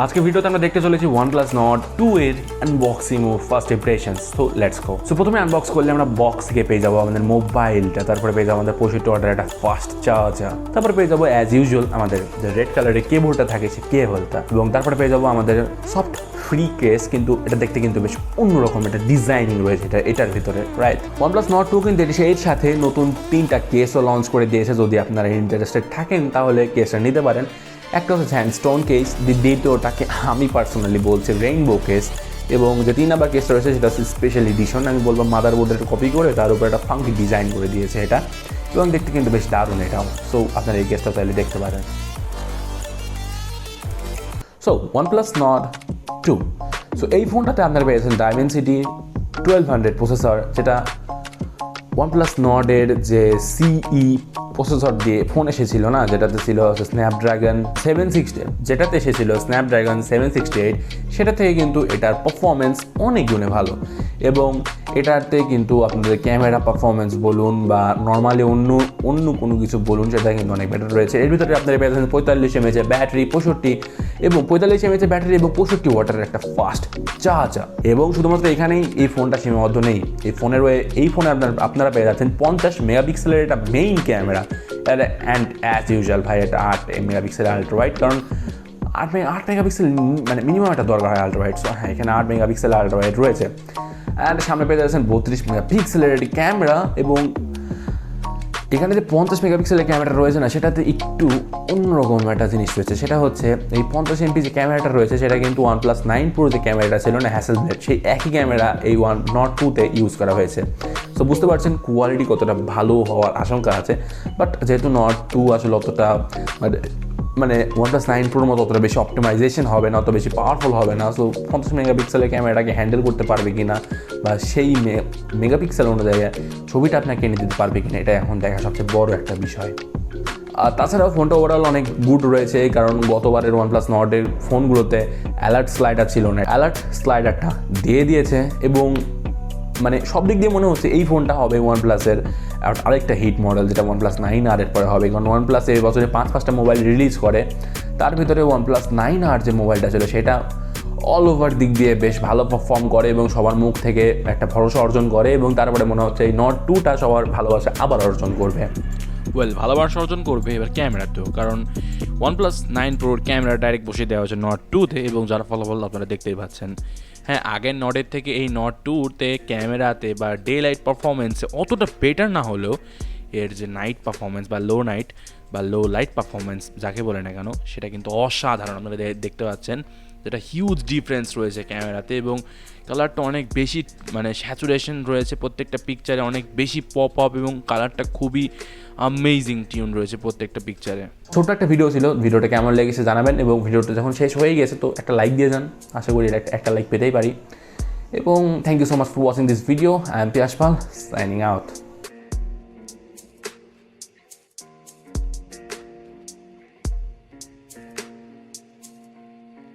আজকে ভিডিওতে আমরা দেখতে চলেছি OnePlus Nord 2 এর আনবক্সিং ও ফার্স্ট ইমপ্রেশনস। তো লেটস গো। সো প্রথমে আনবক্স করলে আমরা বক্স থেকে পেয়ে যাবো আমাদের মোবাইলটা, তারপরে পেয়ে যাবো আমাদের 65 ওয়াটের একটা ফাস্ট চার্জার, তারপরে পেয়ে যাবো অ্যাজ ইউজুয়াল আমাদের যে রেড কালারের কেবলটা থাকে সেই কেবলটা, এবং তারপরে পেয়ে যাবো আমাদের সফট ফ্রি কেস। কিন্তু এটা দেখতে কিন্তু বেশ অন্যরকম একটা ডিজাইনিং রয়েছে এটার ভিতরে, রাইট? OnePlus Nord 2 কিন্তু এর সাথে নতুন 3টা কেসও লঞ্চ করে দিয়েছে। যদি আপনারা ইন্টারেস্টেড থাকেন তাহলে কেসটা নিতে পারেন। একটা হচ্ছে স্যান্ডস্টোন কেস, দ্বিতীয়টাকে আমি পার্সোনালি বলছি রেইনবো কেস, এবং যে 3 নাম্বার কেসটা রয়েছে সেটা হচ্ছে স্পেশাল এডিশন। আমি বলবো মাদারবোর্ডের কপি করে তার উপর একটা ফাঙ্কি ডিজাইন করে দিয়েছে এটা, এবং দেখতে কিন্তু বেশ দারুণ এটাও। সো আপনারা এই কেসটা চাইলে দেখতে পারেন। সো OnePlus Nord 2, সো এই ফোনটাতে আপনারা পেয়েছেন ডাইমেনসিটি 1200 প্রসেসর, যেটা OnePlus Nord-এর যে সিই প্রসেসর দিয়ে ফোন এসেছিল না, যেটাতে ছিল স্ন্যাপড্রাগন 760, যেটাতে এসেছিল স্ন্যাপড্রাগন 768, সেটা থেকে কিন্তু এটার পারফরমেন্স অনেক গুণে ভালো। এবং এটাতে কিন্তু আপনাদের ক্যামেরা পারফরমেন্স বলুন বা নর্মালি অন্য কোনো কিছু বলুন, সেটা কিন্তু অনেক বেটার রয়েছে। এর ভিতরে আপনারা পেয়েছেন 45 mAh ব্যাটারি, 45 mAh ব্যাটারি এবং 65 ওয়াটের একটা ফাস্ট চার্জার। এবং শুধুমাত্র এখানেই এই ফোনটা সীমাবদ্ধ নেই। এই ফোনে আপনারা পেয়ে যাচ্ছেন 50 মেগাপিক্সেলের একটা main camera, and as usual ভাই এটা 8 মেগাপিক্সেলের আল্ট্রা ওয়াইড, কারণ 8 মেগাপিক্সেল মানে মিনিমাম একটা দরকার হয় আল্ট্রা ওয়াইড। সো হ্যাঁ, এখানে 8 মেগাপিক্সেলের আল্ট্রা ওয়াইড রয়েছে। অ্যান্ড সামনে পেয়ে যাচ্ছেন 32 মেগাপিক্সেলের একটি ক্যামেরা, এবং এখানে যে 50 মেগাপিক্সেলের ক্যামেরা রয়েছে না, সেটাতে একটু অন্যরকম একটা জিনিস রয়েছে। সেটা হচ্ছে এই 50 MP যে ক্যামেরাটা রয়েছে সেটা কিন্তু OnePlus 9 Pro যে ক্যামেরাটা ছিল না হ্যাসেলব্লেড, সেই একই ক্যামেরা এই Nord 2-তে ইউজ করা হয়েছে। সো বুঝতে পারছেন কোয়ালিটি কতটা ভালো হওয়ার আশঙ্কা আছে। বাট যেহেতু Nord 2 আসলে অতটা মানে OnePlus 9 Proর মতো অতটা বেশি অপটিমাইজেশন হবে না, অত বেশি পাওয়ারফুল হবে না। সো 50 মেগাপিক্সেলের ক্যামেরাটাকে হ্যান্ডেল করতে পারবে কি না, বা সেই মেগাপিক্সেল অনুযায়ী ছবিটা আপনাকে এনে দিতে পারবে কিনা, এটা এখন দেখা সবচেয়ে বড় একটা বিষয়। আর তাছাড়াও ফোনটা ওভারঅল অনেক গুড রয়েছে, কারণ গতবারের OnePlus Nord-এর ফোনগুলোতে অ্যালার্ট স্লাইডার ছিল না, অ্যালার্ট স্লাইডারটা দিয়ে দিয়েছে। এবং মানে সব দিক দিয়ে মনে হচ্ছে এই ফোনটা হবে OnePlus-এর আরেকটা হিট মডেল, যেটা OnePlus 9R এর পরে হবে। কারণ OnePlus এই বছরে 5-5টা মোবাইল রিলিজ করে, তার ভিতরে OnePlus 9R যে মোবাইলটা ছিল সেটা অল ওভার দিক দিয়ে বেশ ভালো পারফর্ম করে এবং সবার মুখ থেকে একটা ভরসা অর্জন করে। এবং তারপরে মনে হচ্ছে এই Nord 2টা সবার ভালোবাসা আবার অর্জন করবে। ভালোবাসা অর্জন করবে এবার ক্যামেরাতেও, কারণ OnePlus 9 Proর ক্যামেরা ডাইরেক্ট বসিয়ে দেওয়া হচ্ছে Nord 2-তে, এবং যার ফলাফল আপনারা দেখতেই পাচ্ছেন। হ্যাঁ, আগের নডের থেকে এই Nord 2-তে ক্যামেরাতে বা ডে লাইট পারফরমেন্সে অতটা বেটার না হলেও এর যে নাইট পারফরমেন্স বা লো লাইট পারফরমেন্স যাকে বলে না কেন, সেটা কিন্তু অসাধারণ। আপনারা দেখতে পাচ্ছেন যেটা হিউজ ডিফারেন্স রয়েছে ক্যামেরাতে, এবং কালারটা অনেক বেশি মানে স্যাচুরেশন রয়েছে প্রত্যেকটা পিকচারে, অনেক বেশি পপ আপ, এবং কালারটা খুবই অ্যামেজিং টিউন রয়েছে প্রত্যেকটা পিকচারে। ছোট্ট একটা ভিডিও ছিল, ভিডিওটা কেমন লেগেছে জানাবেন, এবং ভিডিওটা যখন শেষ হয়ে গেছে তো একটা লাইক দিয়ে যান, আশা করি একটা লাইক পেতেই পারি। এবং thank you so much for watching this video. I am Piyas Pal, signing out.